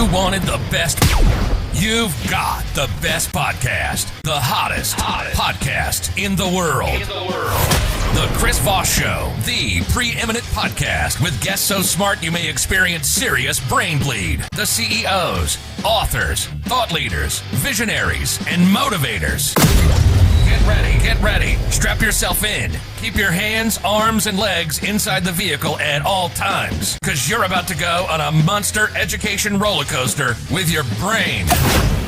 You wanted the best. You've got the best podcast. The hottest podcast in the world. The Chris Voss Show, the preeminent podcast with guests so smart you may experience serious brain bleed. The CEOs, authors, thought leaders, visionaries, and motivators. Get ready. Strap yourself in. Keep your hands, arms, and legs inside the vehicle at all times, because you're about to go on a monster education roller coaster with your brain.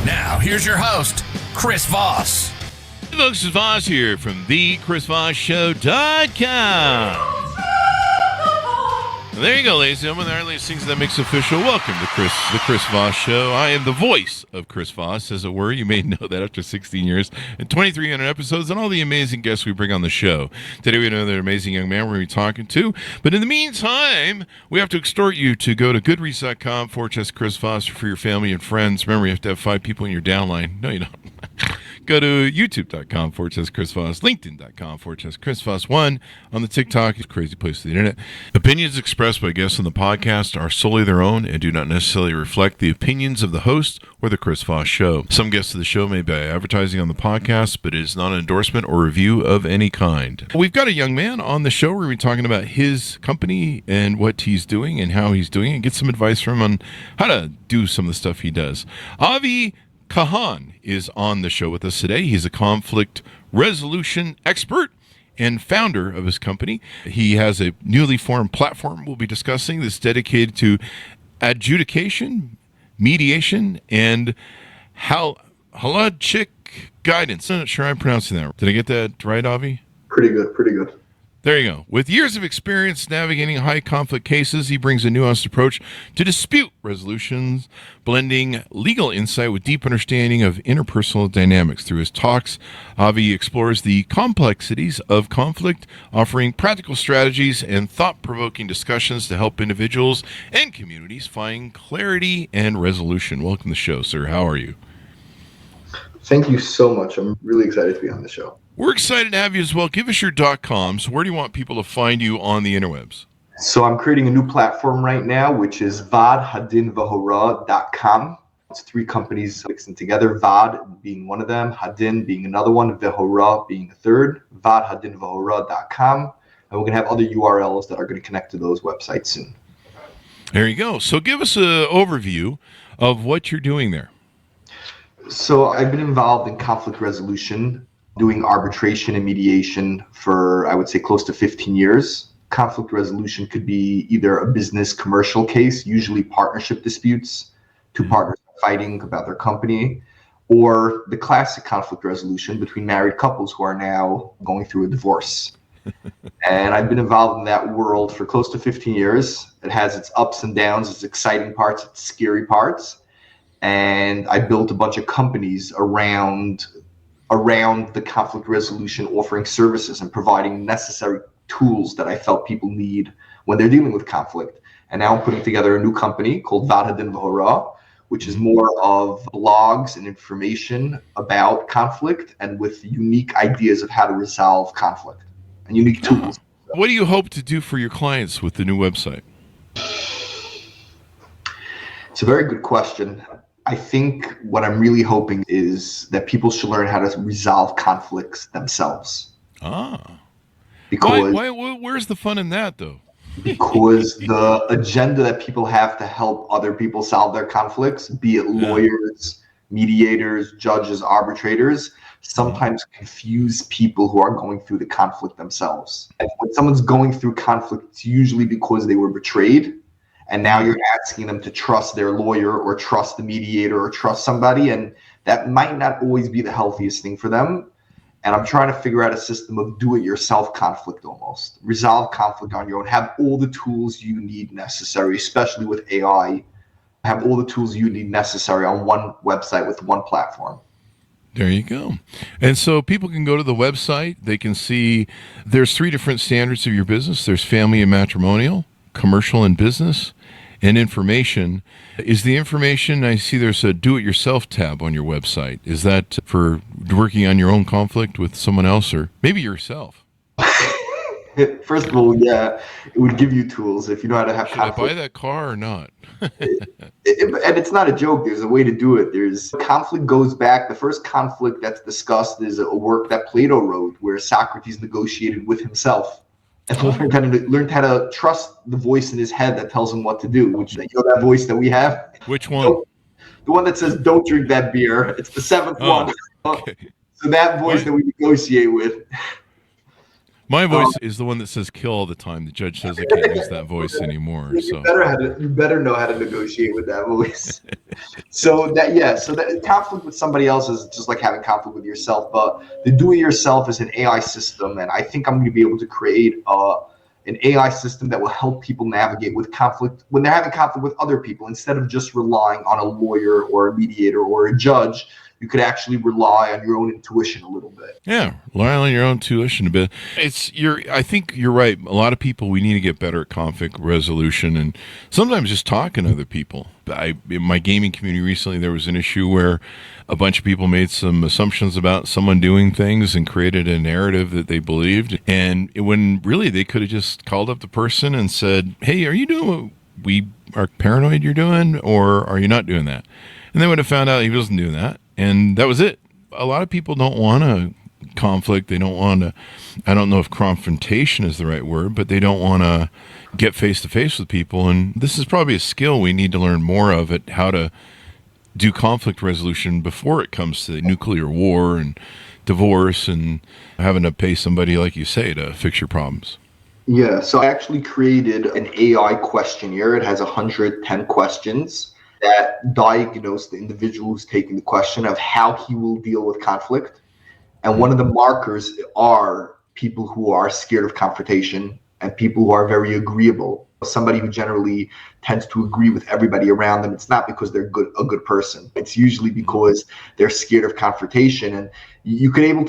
Now, here's your host, Chris Voss. Hey folks, Chris Voss here from thechrisvossshow.com. There you go, ladies and gentlemen. There are these things that makes official. Welcome to the Chris Voss Show. I am the voice of Chris Voss, as it were. You may know that after 16 years and 2,300 episodes and all the amazing guests we bring on the show. Today we have another amazing young man we're going to be talking to. But in the meantime, we have to extort you to go to goodreads.com/Chris Voss for your family and friends. Remember, you have to have 5 people in your downline. No, you don't. Go to youtube.com/Chris Voss, linkedin.com/Chris Voss 1 on the TikTok. It's a crazy place to the internet. Opinions expressed by guests on the podcast are solely their own and do not necessarily reflect the opinions of the host or the Chris Voss Show. Some guests of the show may be advertising on the podcast, but it is not an endorsement or review of any kind. We've got a young man on the show. We're going to be talking about his company and what he's doing and how he's doing it, and get some advice from him on how to do some of the stuff he does. Kahan is on the show with us today. He's a conflict resolution expert and founder of his company. He has a newly formed platform we'll be discussing that's dedicated to adjudication, mediation, and halachic guidance. I'm not sure I'm pronouncing that. Did I get that right, Avi? Pretty good. There you go. With years of experience navigating high conflict cases, he brings a nuanced approach to dispute resolutions, blending legal insight with deep understanding of interpersonal dynamics. Through his talks, Avi explores the complexities of conflict, offering practical strategies and thought-provoking discussions to help individuals and communities find clarity and resolution. Welcome to the show, sir. How are you? Thank you so much. I'm really excited to be on the show. We're excited to have you as well. Give us your .coms. Where do you want people to find you on the interwebs? So I'm creating a new platform right now, which is vadhadinvahora.com. It's 3 companies mixing together, Vad being one of them, Hadin being another one, Vahora being the third, vadhadinvahora.com. And we're going to have other URLs that are going to connect to those websites soon. There you go. So give us an overview of what you're doing there. So I've been involved in conflict resolution, doing arbitration and mediation for, I would say, close to 15 years. Conflict resolution could be either a business commercial case, usually partnership disputes, 2 partners fighting about their company, or the classic conflict resolution between married couples who are now going through a divorce. And I've been involved in that world for close to 15 years. It has its ups and downs, its exciting parts, its scary parts. And I built a bunch of companies around the conflict resolution, offering services and providing necessary tools that I felt people need when they're dealing with conflict. And now I'm putting together a new company called Vadhadin Vahora, which is more of blogs and information about conflict and with unique ideas of how to resolve conflict and unique tools. What do you hope to do for your clients with the new website? It's a very good question. I think what I'm really hoping is that people should learn how to resolve conflicts themselves. Because where's the fun in that, though? Because the agenda that people have to help other people solve their conflicts, be it lawyers, mediators, judges, arbitrators, sometimes confuse people who are going through the conflict themselves. And when someone's going through conflict, it's usually because they were betrayed. And now you're asking them to trust their lawyer or trust the mediator or trust somebody. And that might not always be the healthiest thing for them. And I'm trying to figure out a system of do-it-yourself conflict almost. Resolve conflict on your own. Have all the tools you need necessary, especially with AI. Have all the tools you need necessary on one website with one platform. There you go. And so people can go to the website. They can see there's 3 different standards of your business. There's family and matrimonial, commercial and business, and information. Is the information, I see there's a do-it-yourself tab on your website. Is that for working on your own conflict with someone else or maybe yourself? First of all, yeah, it would give you tools if you know how to have Should I conflict. buy that car or not? And it's not a joke. There's a way to do it. There's conflict goes back. The first conflict that's discussed is a work that Plato wrote, where Socrates negotiated with himself and learned how to trust the voice in his head that tells him what to do. Which that voice that we have. Which one? The one that says, "Don't drink that beer." It's the seventh one. Okay. So that voice that we negotiate with. My voice is the one that says "kill" all the time. The judge says I can't use that voice anymore. You better know how to negotiate with that voice. So that conflict with somebody else is just like having conflict with yourself. But the do-it-yourself is an AI system, and I think I'm going to be able to create an AI system that will help people navigate with conflict when they're having conflict with other people. Instead of just relying on a lawyer or a mediator or a judge, you could actually rely on your own intuition a little bit. Yeah, rely on your own intuition a bit. I think you're right. A lot of people, we need to get better at conflict resolution and sometimes just talking to other people. In my gaming community recently, there was an issue where a bunch of people made some assumptions about someone doing things and created a narrative that they believed. And when really they could have just called up the person and said, "Hey, are you doing what we are paranoid you're doing, or are you not doing that?" And they would have found out he wasn't doing that. And that was it. A lot of people don't want to conflict. They don't want to, I don't know if confrontation is the right word, but they don't want to get face to face with people. And this is probably a skill we need to learn more of, at how to do conflict resolution before it comes to nuclear war and divorce and having to pay somebody, like you say, to fix your problems. Yeah, so I actually created an AI questionnaire. It has 110 questions that diagnose the individual who's taking the question of how he will deal with conflict. And one of the markers are people who are scared of confrontation and people who are very agreeable. Somebody who generally tends to agree with everybody around them, it's not because they're a good person. It's usually because they're scared of confrontation. And you're able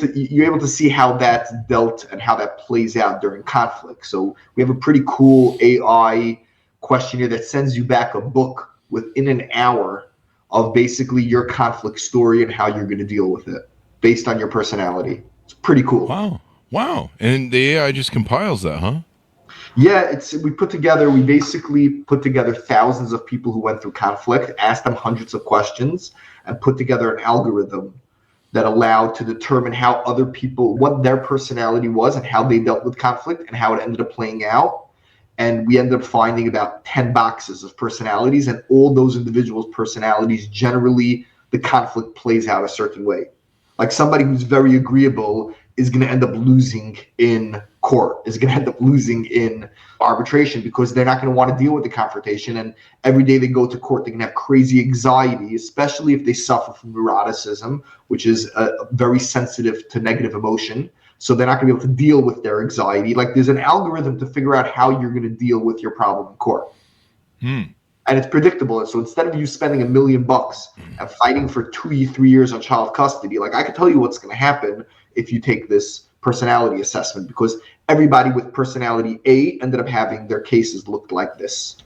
to see how that's dealt and how that plays out during conflict. So we have a pretty cool AI questionnaire that sends you back a book within an hour of basically your conflict story and how you're going to deal with it based on your personality. It's pretty cool. Wow. And the AI just compiles that, huh? Yeah, we basically put together thousands of people who went through conflict, asked them hundreds of questions, and put together an algorithm that allowed to determine how other people, what their personality was and how they dealt with conflict and how it ended up playing out. And we ended up finding about 10 boxes of personalities, and all those individuals' personalities, generally the conflict plays out a certain way. Like somebody who's very agreeable is going to end up losing in court, is going to end up losing in arbitration because they're not going to want to deal with the confrontation. And every day they go to court, they can have crazy anxiety, especially if they suffer from neuroticism, which is very sensitive to negative emotion. So they're not going to be able to deal with their anxiety. Like there's an algorithm to figure out how you're going to deal with your problem in court. And it's predictable. And so instead of you spending $1 million and fighting for 2-3 years on child custody, like I can tell you what's going to happen if you take this personality assessment, because everybody with personality A ended up having their cases looked like this.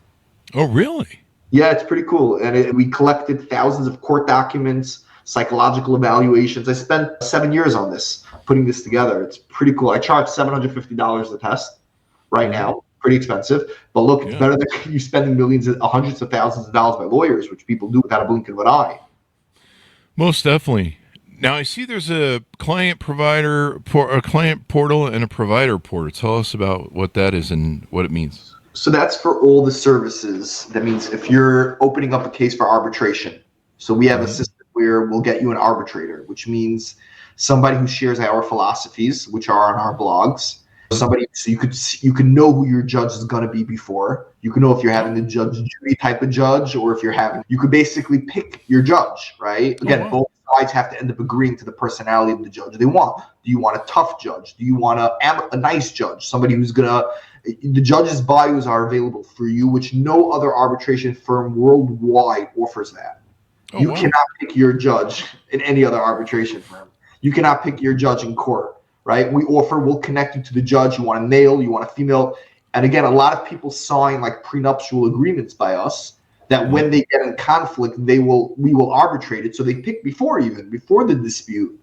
Oh, really? Yeah, it's pretty cool. And we collected thousands of court documents, psychological evaluations. I spent 7 years on this, putting this together. It's pretty cool. I charge $750 a test right now. Pretty expensive. But look, it's better than you spending hundreds of thousands of dollars by lawyers, which people do without a blink of an eye. Most definitely. Now, I see there's a client portal and a provider portal. Tell us about what that is and what it means. So that's for all the services. That means if you're opening up a case for arbitration. So we have a system where we'll get you an arbitrator, which means somebody who shares our philosophies, which are on our blogs. Somebody, so you can know who your judge is going to be before. You can know if you're having the judge jury type of judge, or if you could basically pick your judge, right? Again, both sides have to end up agreeing to the personality of the judge they want. Do you want a tough judge? Do you want a nice judge? Somebody who's the judge's bios are available for you, which no other arbitration firm worldwide offers that. You cannot pick your judge in any other arbitration firm. You cannot pick your judge in court. Right? We'll connect you to the judge. You want a male, you want a female. And again, a lot of people sign like prenuptial agreements by us that when they get in conflict, we will arbitrate it. So they pick before the dispute.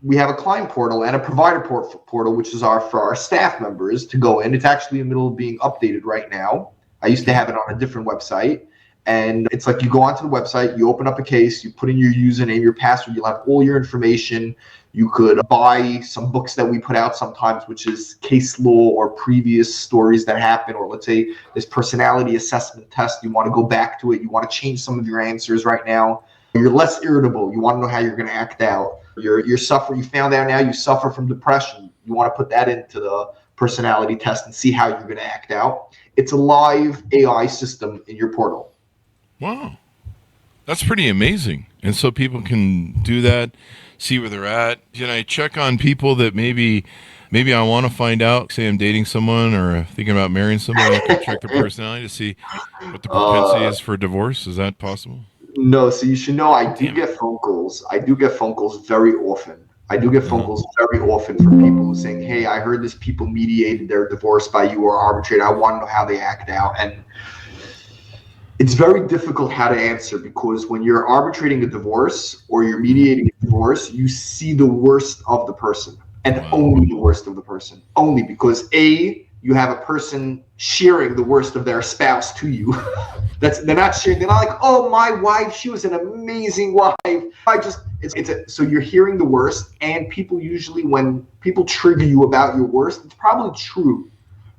we have a client portal and a provider portal, which is for our staff members to go in. It's actually in the middle of being updated right now. I used to have it on a different website. And it's like you go onto the website, you open up a case, you put in your username, your password, you'll have all your information. You could buy some books that we put out sometimes, which is case law or previous stories that happen, or let's say this personality assessment test, you want to go back to it, you want to change some of your answers right now. You're less irritable, you want to know how you're going to act out. You're suffering, you found out now you suffer from depression. You want to put that into the personality test and see how you're going to act out. It's a live AI system in your portal. Wow. That's pretty amazing. And so people can do that, see where they're at. Can I check on people that maybe I want to find out, say I'm dating someone or thinking about marrying somebody, I can check their personality to see what the propensity is for divorce? Is that possible? No, so you should know I do get phone calls. I do get phone calls very often. I do get phone calls very often from people who saying, hey, I heard this people mediated their divorce by you or arbitrated. I want to know how they act out. And it's very difficult how to answer, because when you're arbitrating a divorce or you're mediating a divorce, you see the worst of the person and only the worst of the person. Only because you have a person sharing the worst of their spouse to you. They're not sharing. They're not like, oh, my wife, she was an amazing wife. So you're hearing the worst, and people usually, when people trigger you about your worst, it's probably true,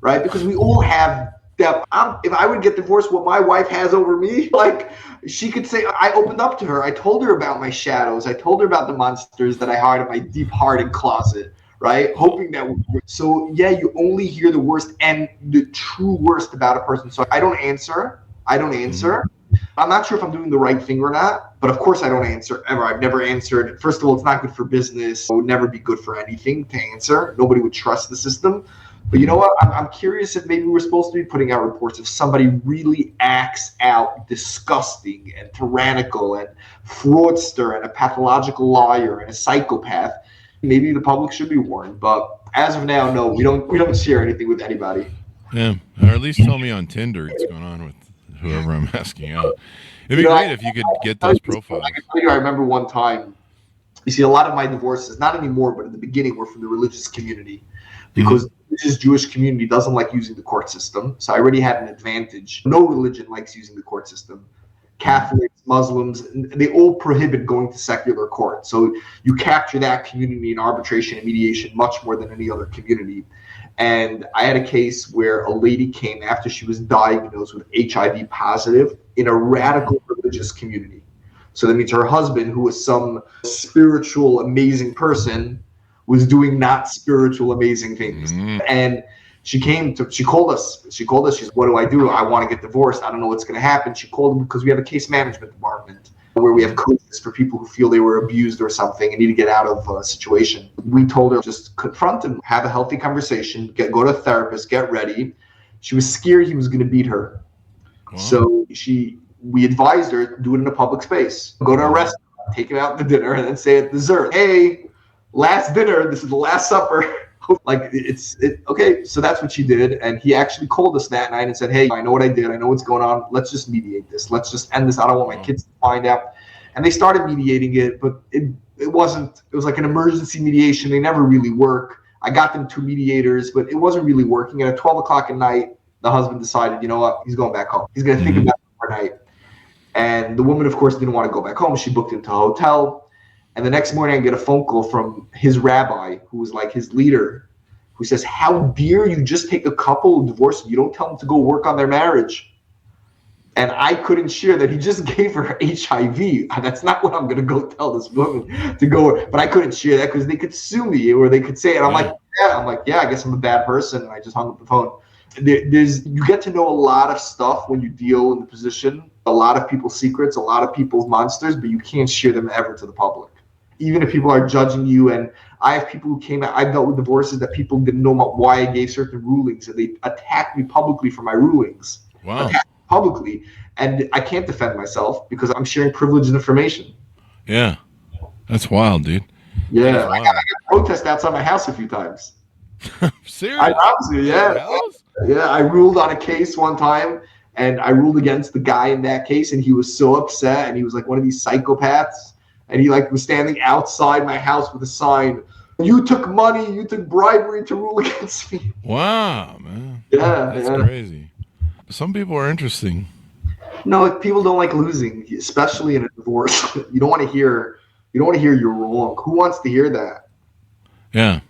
right? Because we all have that. If I would get divorced, what my wife has over me, like she could say, I opened up to her. I told her about my shadows. I told her about the monsters that I hide in my deep hearted closet, right? Hoping that would work. So yeah, you only hear the worst and the true worst about a person. So I don't answer. I'm not sure if I'm doing the right thing or not, but of course I don't answer ever. I've never answered. First of all, it's not good for business. It would never be good for anything to answer. Nobody would trust the system. But you know what? I'm curious if maybe we're supposed to be putting out reports if somebody really acts out disgusting and tyrannical and fraudster and a pathological liar and a psychopath. Maybe the public should be warned. But as of now, no, we don't share anything with anybody. Yeah, or at least tell me on Tinder what's going on with whoever I'm asking out. It'd be great if you could get those profiles. I remember one time, you see, a lot of my divorces, not anymore, but in the beginning, were from the religious community, because the religious Jewish community doesn't like using the court system. So I already had an advantage. No religion likes using the court system. Catholics, Muslims, they all prohibit going to secular court. So you capture that community in arbitration and mediation much more than any other community. And I had a case where a lady came after she was diagnosed with HIV positive in a radical religious community. So that means her husband, who was some spiritual, amazing person, was doing not spiritual, amazing things. And she called us. She said, what do I do? I want to get divorced. I don't know what's going to happen. She called because we have a case management department where we have coaches for people who feel they were abused or something and need to get out of a situation. We told her, just confront him, have a healthy conversation, go to a therapist, get ready. She was scared he was going to beat her. Wow. So we advised her, do it in a public space. Go to a restaurant, take him out to dinner, and then say at dessert, hey, last dinner, this is the last supper. Like okay, so that's what she did. And he actually called us that night and said, hey, I know what I did. I know what's going on. Let's just mediate this. Let's just end this. I don't want my kids to find out. And they started mediating it, but it was like an emergency mediation. They never really work. I got them 2 mediators, but it wasn't really working. And at 12 o'clock at night, the husband decided, you know what, he's going back home. He's going to think about it overnight. And the woman, of course, didn't want to go back home. She booked into a hotel. And the next morning I get a phone call from his rabbi, who was like his leader, who says, how dare you just take a couple divorce, you don't tell them to go work on their marriage. And I couldn't share that he just gave her HIV. That's not what I'm going to go tell this woman to go. But I couldn't share that because they could sue me or they could say it. I'm like, yeah, I guess I'm a bad person. And I just hung up the phone. You get to know a lot of stuff when you deal in the position, a lot of people's secrets, a lot of people's monsters, but you can't share them ever to the public. Even if people are judging you, and I have people who came out, I've dealt with divorces that people didn't know why I gave certain rulings, and they attacked me publicly for my rulings. Wow. Publicly, and I can't defend myself because I'm sharing privileged information. Yeah, that's wild, dude. Yeah, I got protest outside my house a few times. Seriously? I promise you, yeah. Yeah, I ruled on a case one time, and I ruled against the guy in that case, and he was so upset, and he was like one of these psychopaths. And he like was standing outside my house with a sign. You took money, you took bribery to rule against me. Wow, man. Yeah, That's crazy. Some people are interesting. No, like, people don't like losing, especially in a divorce. You don't want to hear you're wrong. Who wants to hear that? Yeah.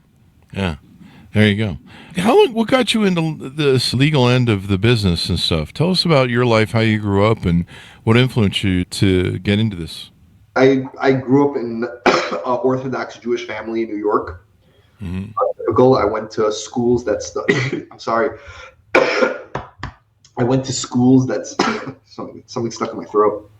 There you go. What got you into this legal end of the business and stuff? Tell us about your life, how you grew up, and what influenced you to get into this. I grew up in an Orthodox Jewish family in New York. Mm-hmm. I went to schools that's I'm sorry. I went to schools that's something stuck in my throat.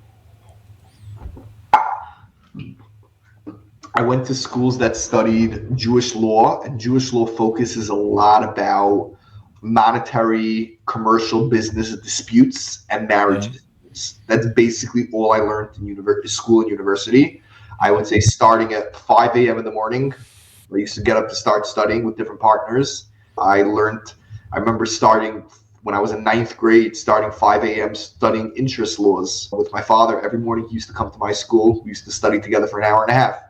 I went to schools that studied Jewish law, and Jewish law focuses a lot about monetary, commercial business disputes and marriage disputes. That's basically all I learned in school and university. I would say starting at 5 a.m. in the morning. I used to get up to start studying with different partners. I remember starting when I was in 9th grade, starting 5 a.m. studying interest laws with my father. Every morning he used to come to my school. We used to study together for an hour and a half.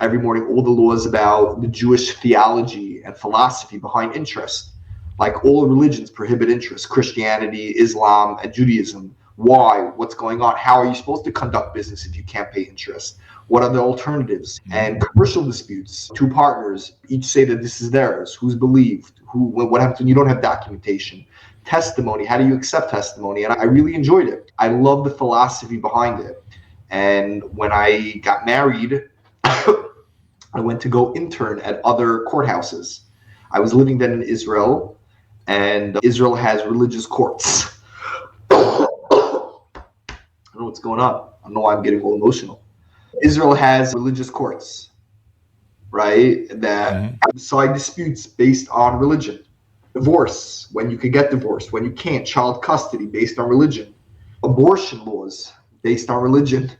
Every morning, all the laws about the Jewish theology and philosophy behind interest. Like all religions prohibit interest, Christianity, Islam, and Judaism. Why? What's going on? How are you supposed to conduct business if you can't pay interest? What are the alternatives? And commercial disputes, two partners each say that this is theirs. Who's believed? What happens when you don't have documentation? Testimony, how do you accept testimony? And I really enjoyed it. I love the philosophy behind it. And when I got married, I went to go intern at other courthouses. I was living then in Israel, and Israel has religious courts. I don't know what's going on. I don't know why I'm getting all emotional. Israel has religious courts, right, that decide disputes based on religion. Divorce, when you can get divorced, when you can't. Child custody based on religion. Abortion laws based on religion.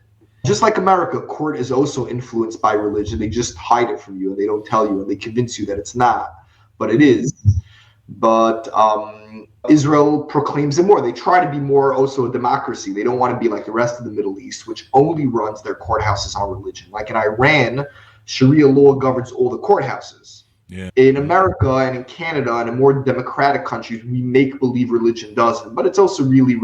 Just like America, court is also influenced by religion. They just hide it from you, and they don't tell you, and they convince you that it's not, but it is. But Israel proclaims it more. They try to be more also a democracy. They don't want to be like the rest of the Middle East, which only runs their courthouses on religion. Like in Iran, Sharia law governs all the courthouses. Yeah. In America and in Canada and in more democratic countries, we make believe religion doesn't, but it's also really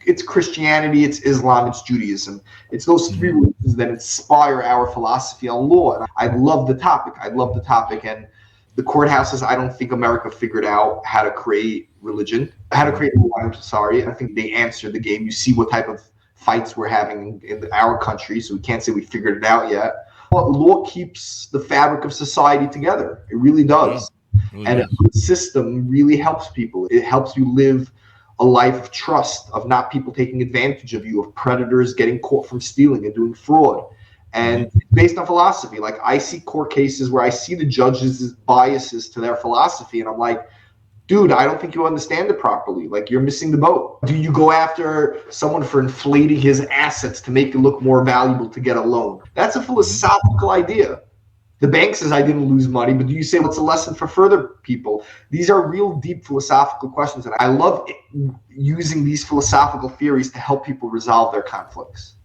it's Christianity, it's Islam, it's Judaism. It's those three religions that inspire our philosophy on law. And I love the topic. And the courthouses, I don't think America figured out how to create law. I'm sorry. I think they answered the game. You see what type of fights we're having in our country, so we can't say we figured it out yet. But law keeps the fabric of society together. It really does. Yeah, really and does. a good system really helps people. It helps you live a life of trust, of not people taking advantage of you, of predators getting caught from stealing and doing fraud. And based on philosophy, like I see court cases where I see the judges' biases to their philosophy, and I'm like, dude, I don't think you understand it properly. Like, you're missing the boat. Do you go after someone for inflating his assets to make it look more valuable to get a loan? That's a philosophical idea. The bank says I didn't lose money, but do you say what's a lesson for further people? These are real deep philosophical questions, and I love using these philosophical theories to help people resolve their conflicts.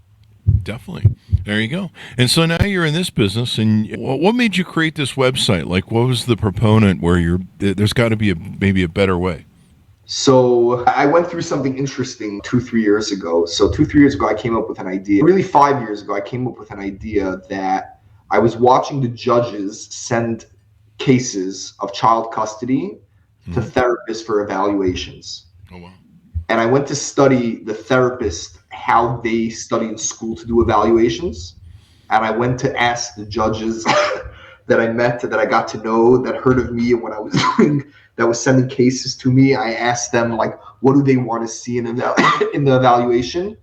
Definitely. There you go. And so now you're in this business, and what made you create this website? Like, what was the proponent where there's got to be maybe a better way? So I went through something interesting 2-3 years ago. So 2-3 years ago, I came up with an idea. Really 5 years ago, I came up with an idea that I was watching the judges send cases of child custody to therapists for evaluations. Oh, wow. And I went to study the therapist, how they study in school to do evaluations. And I went to ask the judges that I met, that I got to know, that heard of me and what I was doing, that was sending cases to me. I asked them, like, what do they want to see in the evaluation?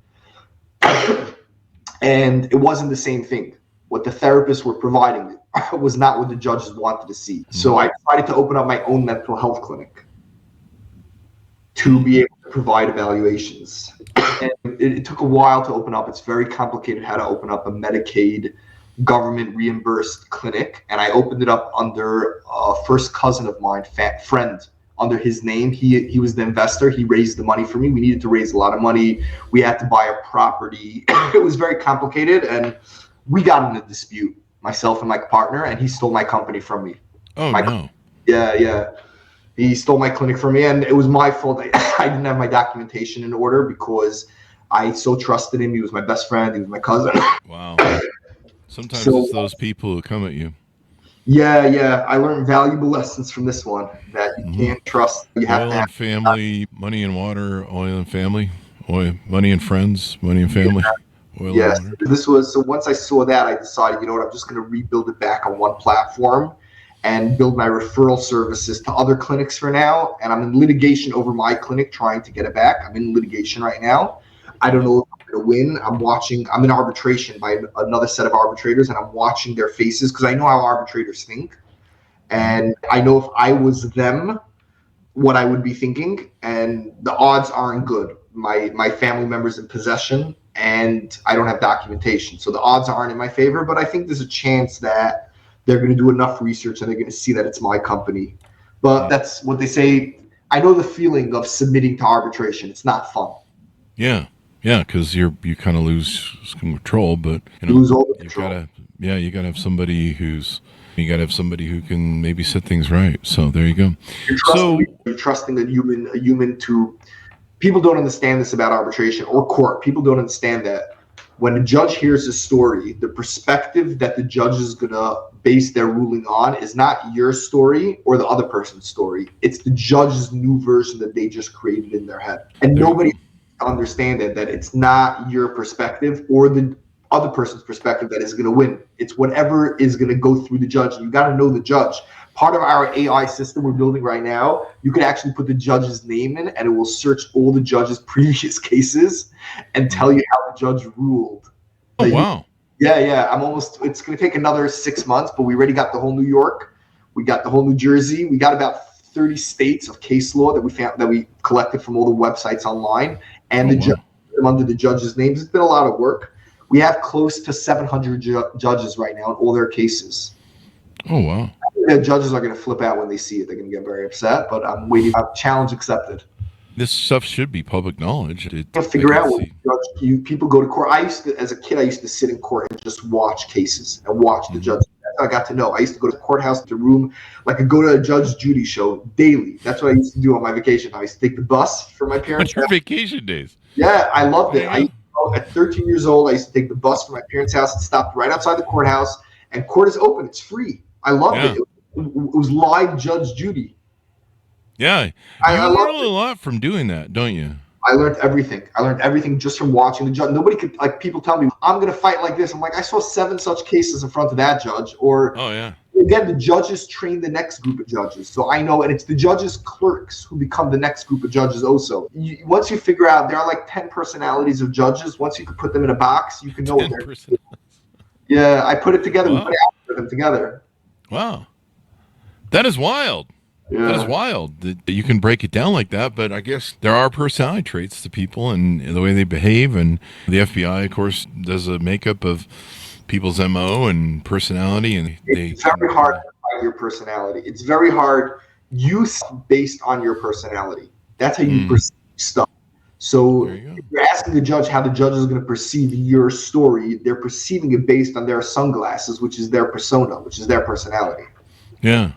And it wasn't the same thing. What the therapists were providing was not what the judges wanted to see. So I decided to open up my own mental health clinic to be able to provide evaluations. And it took a while to open up. It's very complicated how to open up a Medicaid government reimbursed clinic. And I opened it up under a first cousin of mine, friend, under his name. He was the investor. He raised the money for me. We needed to raise a lot of money. We had to buy a property. It was very complicated. And we got in a dispute, myself and my partner, and he stole my company from me. Oh, no. Yeah. He stole my clinic from me, and it was my fault. I didn't have my documentation in order because I so trusted him. He was my best friend. He was my cousin. Wow. Sometimes it's those people who come at you. Yeah. I learned valuable lessons from this one that you can't trust. You have Oil to and family, money and water, oil and family, money and friends, money and family, oil yes. and water. So once I saw that, I decided, you know what, I'm just going to rebuild it back on one platform and build my referral services to other clinics for now. And I'm in litigation over my clinic trying to get it back. I'm in litigation right now. I don't know if I'm going to win. I'm in arbitration by another set of arbitrators, and I'm watching their faces because I know how arbitrators think. And I know if I was them, what I would be thinking. And the odds aren't good. My family member's in possession, and I don't have documentation. So the odds aren't in my favor, but I think there's a chance that they're going to do enough research and they're going to see that it's my company. But that's what they say. I know the feeling of submitting to arbitration. It's not fun. Yeah, because you kind of lose some control, but lose all the control. You gotta have somebody who can maybe set things right. So there you go. You're trusting a human to. People don't understand this about arbitration or court. People don't understand that when a judge hears a story, the perspective that the judge is gonna base their ruling on is not your story or the other person's story. It's the judge's new version that they just created in their head, and nobody understand that it's not your perspective or the other person's perspective that is going to win. It's whatever is going to go through the judge. You got to know the judge. Part of our AI system we're building right now, you can actually put the judge's name in, and it will search all the judge's previous cases and tell you how the judge ruled. Oh, wow. Yeah. It's going to take another 6 months, but we already got the whole New York. We got the whole New Jersey. We got about 30 states of case law that we collected from all the websites online, and under the judges' names. It's been a lot of work. We have close to 700 judges right now in all their cases. Oh, wow. The judges are going to flip out when they see it. They're going to get very upset, but I'm waiting. Challenge accepted. This stuff should be public knowledge. Figure out what people go to court. As a kid, I used to sit in court and just watch cases and watch the judges. That's how I got to know. I used to go to the courthouse, the room, like I go to a Judge Judy show daily. That's what I used to do on my vacation. I used to take the bus for my parents. Your vacation days. Yeah, I loved it. At 13 years old, I used to take the bus from my parents' house and stopped right outside the courthouse. And court is open. It's free. I loved it. It was live Judge Judy. Yeah. You learn a lot from doing that, don't you? I learned everything just from watching the judge. Nobody could, people tell me, I'm going to fight like this. I'm like, I saw 7 such cases in front of that judge. Or, again, the judges train the next group of judges. So I know, and it's the judges' clerks who become the next group of judges also. Once you figure out, there are like 10 personalities of judges. Once you can put them in a box, you can know what they're. Yeah, I put it together. Wow. We put them together. Wow. That is wild. Yeah. That is wild that you can break it down like that, but I guess there are personality traits to people and the way they behave, and the FBI, of course, does a makeup of people's MO and personality, and it's very hard to find your personality. It's very hard. Based on your personality. That's how you perceive stuff. So if you're asking the judge how the judge is going to perceive your story, they're perceiving it based on their sunglasses, which is their persona, which is their personality. Yeah.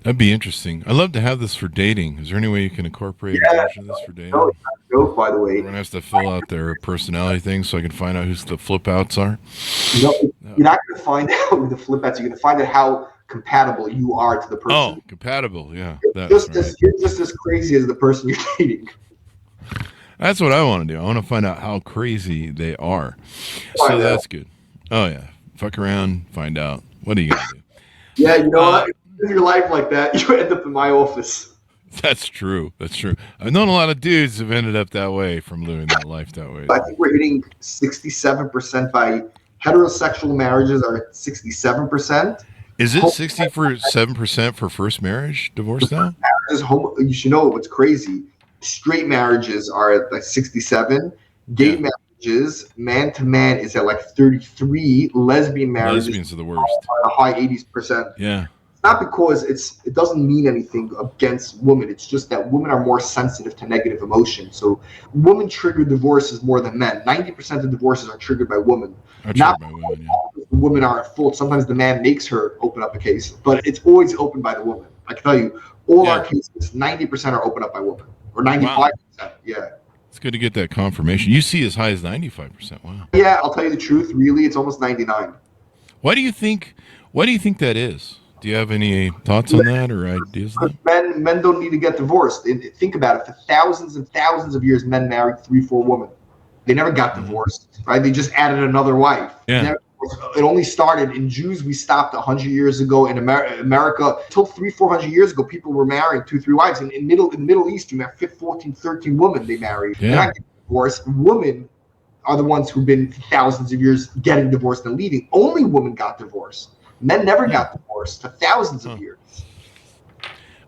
That'd be interesting. I'd love to have this for dating. Is there any way you can incorporate a version of this for dating? No, joke, by the way. Everyone has to fill out their personality thing so I can find out who the flip outs are. No, you're not going to find out who the flip outs are. You're going to find out how compatible you are to the person. Oh, compatible. Yeah. You're just as crazy as the person you're dating. That's what I want to do. I want to find out how crazy they are. So that's good. Oh, yeah. Fuck around, find out. What are you going to do? Yeah, you know what? Live your life like that, you end up in my office. That's true. I've known a lot of dudes who've ended up that way from living that life that way. I think we're hitting 67% by heterosexual marriages are at 67%. Is it 67% for first marriage divorce now? You should know what's crazy. Straight marriages are at like 67. Gay marriages, man to man, is at like 33. Lesbian marriages are the worst. Are the high 80s%. Yeah. It's not because it doesn't mean anything against women. It's just that women are more sensitive to negative emotion. So women trigger divorces more than men. 90% of divorces are triggered by women. Not women are at fault. Sometimes the man makes her open up a case, but it's always opened by the woman. I can tell you, all our cases, 90% are opened up by women, or 95%. Wow. Yeah. It's good to get that confirmation. You see as high as 95%. Wow. Yeah, I'll tell you the truth. Really, it's almost 99. Why do you think that is? Do you have any thoughts on that or ideas? Men don't need to get divorced. Think about it. For thousands and thousands of years, men married 3-4 women. They never got divorced, right? They just added another wife. Yeah. It only started in Jews. We stopped 100 years ago in America. Until 300-400 years ago, people were marrying 2-3 wives. In the Middle East, you met 14, 13 women they married. Yeah. They're not getting divorced. Women are the ones who've been thousands of years getting divorced and leaving. Only women got divorced. Men never got divorced for thousands of years.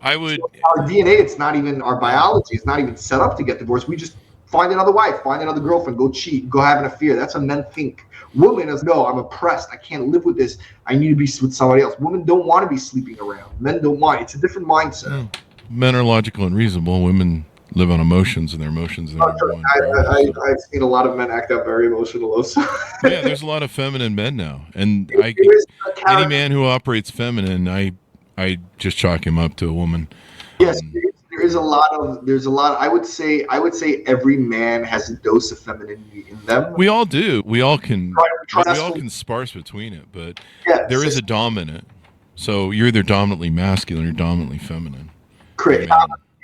I would. So our DNA, it's not even our biology. It's not even set up to get divorced. We just find another wife, find another girlfriend, go cheat, go have an affair. That's what men think. Women is, no, I'm oppressed. I can't live with this. I need to be with somebody else. Women don't want to be sleeping around. Men don't want. It's a different mindset. Men are logical and reasonable. Women live on emotions, and their emotions. I've seen a lot of men act out very emotional also. Yeah, there's a lot of feminine men now, and any man who operates feminine, I just chalk him up to a woman. Yes, there's a lot. I would say every man has a dose of femininity in them. We all do. We all can sparse between it, but there is a dominant. So you're either dominantly masculine or dominantly feminine. Correct.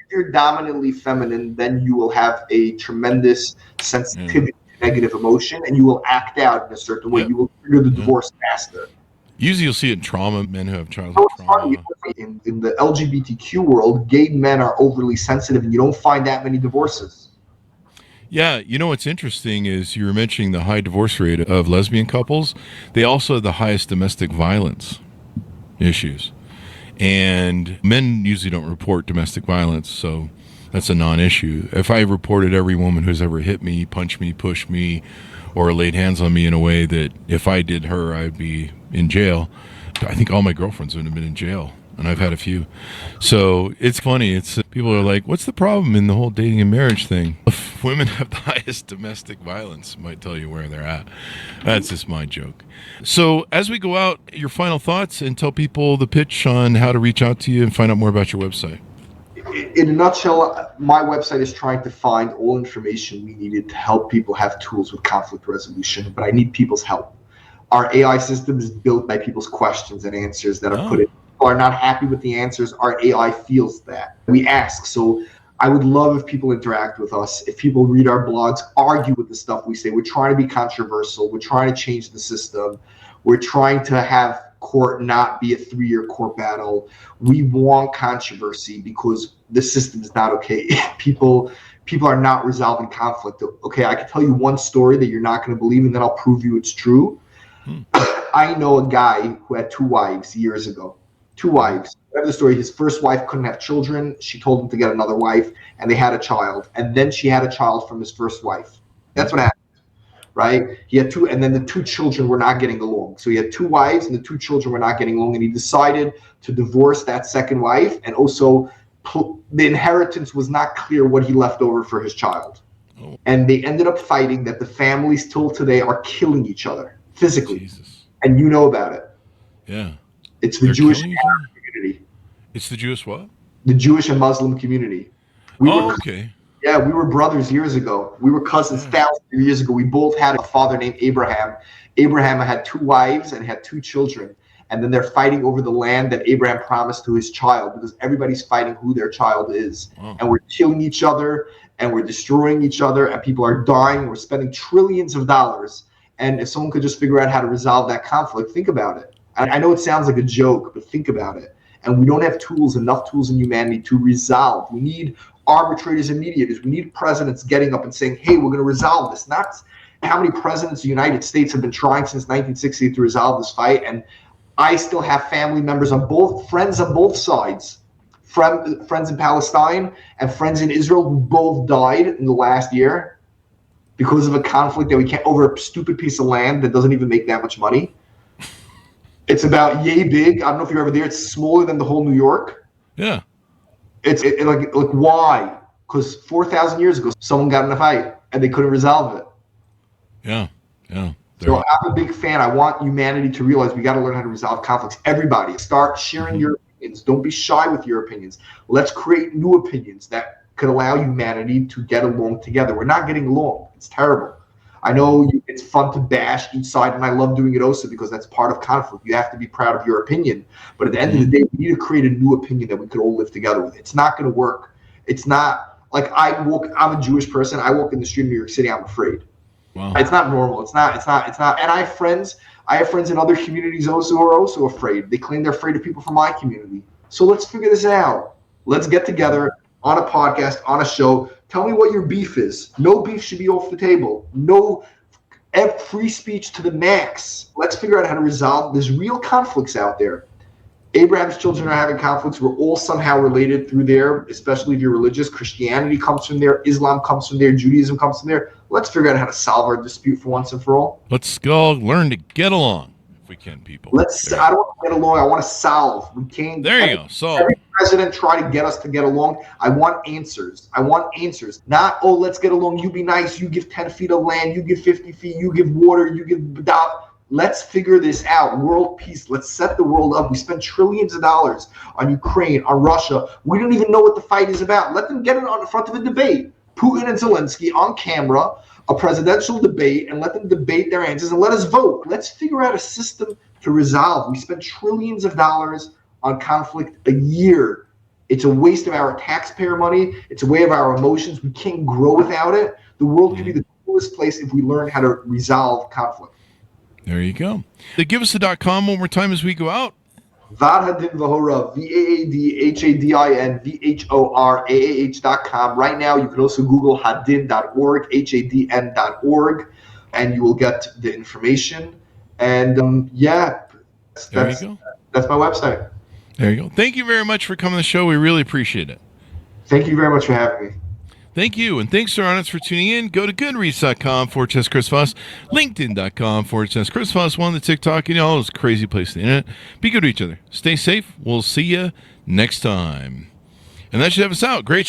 If you're dominantly feminine, then you will have a tremendous sensitivity to negative emotion, and you will act out in a certain way. You will trigger the divorce faster. Usually you'll see it in trauma, men who have childhood trauma. In the LGBTQ world, gay men are overly sensitive, and you don't find that many divorces. Yeah, you know what's interesting is you were mentioning the high divorce rate of lesbian couples. They also have the highest domestic violence issues. And men usually don't report domestic violence, so that's a non-issue. If I reported every woman who's ever hit me, punched me, pushed me, or laid hands on me in a way that if I did her, I'd be in jail, I think all my girlfriends would have been in jail, and I've had a few. So it's funny. It's people are like, what's the problem in the whole dating and marriage thing? If women have the highest domestic violence, it might tell you where they're at. That's just my joke. So as we go out, your final thoughts, and tell people the pitch on how to reach out to you and find out more about your website. In a nutshell, my website is trying to find all information we needed to help people have tools with conflict resolution, but I need people's help. Our AI system is built by people's questions and answers that are put in. People are not happy with the answers. Our AI feels that. We ask. So I would love if people interact with us, if people read our blogs, argue with the stuff we say. We're trying to be controversial. We're trying to change the system. We're trying to have court not be a 3-year court battle. We want controversy because the system is not okay. People are not resolving conflict. Okay, I can tell you one story that you're not going to believe, and then I'll prove you it's true. I know a guy who had 2 wives years ago. 2 wives. Whatever the story, his first wife couldn't have children. She told him to get another wife, and they had a child. And then she had a child from his first wife. That's what happened, right? He had 2, and then the 2 children were not getting along. So he had 2 wives, and the 2 children were not getting along, and he decided to divorce that second wife, and also the inheritance was not clear what he left over for his child. And they ended up fighting that the families till today are killing each other physically. Jesus. And you know about it. Yeah. It's the Jewish community. It's the Jewish what? The Jewish and Muslim community. Okay. Yeah, we were brothers years ago. We were cousins thousands of years ago. We both had a father named Abraham. Abraham had 2 wives and had 2 children. And then they're fighting over the land that Abraham promised to his child, because everybody's fighting who their child is. Wow. And we're killing each other, and we're destroying each other, and people are dying. We're spending trillions of dollars. And if someone could just figure out how to resolve that conflict, think about it. I know it sounds like a joke, but think about it. And we don't have enough tools in humanity to resolve. We need arbitrators and mediators. We need presidents getting up and saying, hey, we're going to resolve this. Not how many presidents of the United States have been trying since 1960 to resolve this fight. And I still have family members friends on both sides, friends in Palestine and friends in Israel who both died in the last year because of a conflict that we can't, over a stupid piece of land that doesn't even make that much money. It's about yay big. I don't know if you're ever there. It's smaller than the whole New York. Yeah. It's like why? Because 4,000 years ago, someone got in a fight and they couldn't resolve it. Yeah. So I'm a big fan. I want humanity to realize we got to learn how to resolve conflicts. Everybody, start sharing your opinions. Don't be shy with your opinions. Let's create new opinions that could allow humanity to get along together. We're not getting along. It's terrible. I know it's fun to bash each side, and I love doing it also because that's part of conflict. You have to be proud of your opinion. But at the end of the day, we need to create a new opinion that we could all live together with. It's not going to work. It's not like I'm a Jewish person. I walk in the street in New York City, I'm afraid. Wow. It's not normal. It's not. And I have friends in other communities also who are also afraid. They claim they're afraid of people from my community. So let's figure this out. Let's get together on a podcast, on a show. Tell me what your beef is. No beef should be off the table. No free speech to the max. Let's figure out how to resolve. There's real conflicts out there. Abraham's children are having conflicts. We're all somehow related through there, especially if you're religious. Christianity comes from there. Islam comes from there. Judaism comes from there. Let's figure out how to solve our dispute for once and for all. Let's go learn to get along if we can, people. I don't want to get along. I want to solve. We can't. There you go. Solve. Every president try to get us to get along. I want answers. Not, oh, let's get along. You be nice. You give 10 feet of land. You give 50 feet. You give water. You give. Let's figure this out. World peace. Let's set the world up. We spend trillions of dollars on Ukraine, on Russia. We don't even know what the fight is about. Let them get it on the front of a debate. Putin and Zelensky on camera, a presidential debate, and let them debate their answers and let us vote. Let's figure out a system to resolve. We spend trillions of dollars on conflict a year. It's a waste of our taxpayer money. It's a way of our emotions. We can't grow without it. The world could be the coolest place if we learn how to resolve conflict. There you go. Give us the .com one more time as we go out. Vadhadin Vahora, VAADHADIN VHORAAH.com. Right now, you can also Google hadin.org, HADN.org, and you will get the information. And that's my website. There you go. Thank you very much for coming to the show. We really appreciate it. Thank you very much for having me. Thank you, and thanks to our audience for tuning in. Go to goodreads.com/Chris Voss, LinkedIn.com/Chris Voss, the TikTok, all those crazy places on the internet. Be good to each other. Stay safe. We'll see you next time. And that should have us out. Great show.